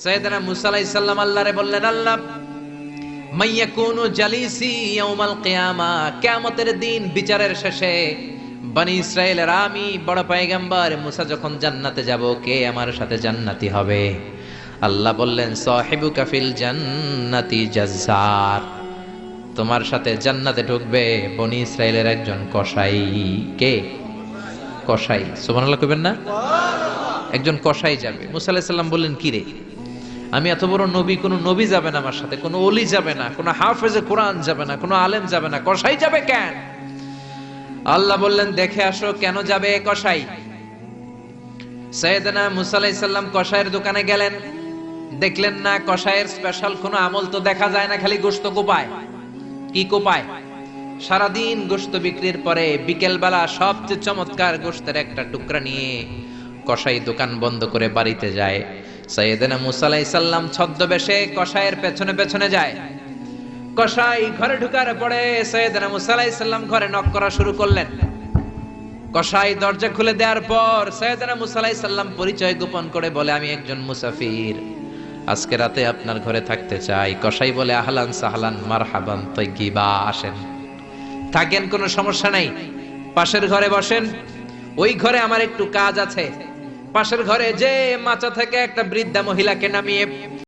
সাইয়েদনা মুসা আলাইহিস সালাম আল্লাহরে বললেন, আল্লাহ মাইয়াকুনু জালিসি ইয়াউমাল কিয়ামা, কিয়ামতের দিন বিচারের শেষে বনি ইসরাইলের আমি বড় পয়গম্বর মুসা যখন জান্নাতে যাব, কে আমার সাথে জান্নাতি হবে? আল্লাহ বললেন, সাহিবুকা ফিল জান্নাতি জাজ্জার, তোমার সাথে জান্নাতে ঢুকবে বনি ইসরাইলের একজন কসাই। কে? কসাই। সুবহানাল্লাহ কইবেন না? একজন কসাই যাবে। মুসা আলাইহিস সালাম বললেন, কি রে, আমি এত বড় নবী, কোন নবী যাবে না আমার সাথে, কোন ওলি যাবে না, কোন হাফেজে কোরআন যাবে না, কোন আলেম যাবে না, কসাই যাবে কেন? আল্লাহ বললেন, দেখে আসো কেন যাবে কসাই। সাইয়েদনা মুসা আলাইহিস সালাম কসাইয়ের দোকানে গেলেন, দেখলেন না কসাইয়ের স্পেশাল কোনো আমল তো দেখা যায় না, খালি গোশত কোপায়। কি কোপায়? সারাদিন গোশত বিক্রির পরে বিকেল বেলা সবচেয়ে চমৎকার গোশতের একটা টুকরা নিয়ে কসাই দোকান বন্ধ করে বাড়িতে যায়। সাইয়েদনা মুসা আলাইহিস সালাম ছদ্মবেশে কসাইয়ের পেছনে পেছনে যায়। কসাই ঘরে ঢুকার পরে সাইয়েদনা মুসা আলাইহিস সালাম ঘরে নক করা শুরু করলেন। কসাই দরজা খুলে দেওয়ার পর সাইয়েদনা মুসা আলাইহিস সালাম পরিচয় গোপন করে বলে, আমি একজন মুসাফির, আজকে রাতে আপনার ঘরে থাকতে চাই। কসাই বলে, আহলান সাহলান মারহাবান তাইয়্যিবা, আসেন থাকেন, কোনো সমস্যা নাই, পাশের ঘরে বসেন, ওই ঘরে আমার একটু কাজ আছে। পাশের ঘরে যে মাচা থেকে একটা বৃদ্ধা মহিলাকে নামিয়ে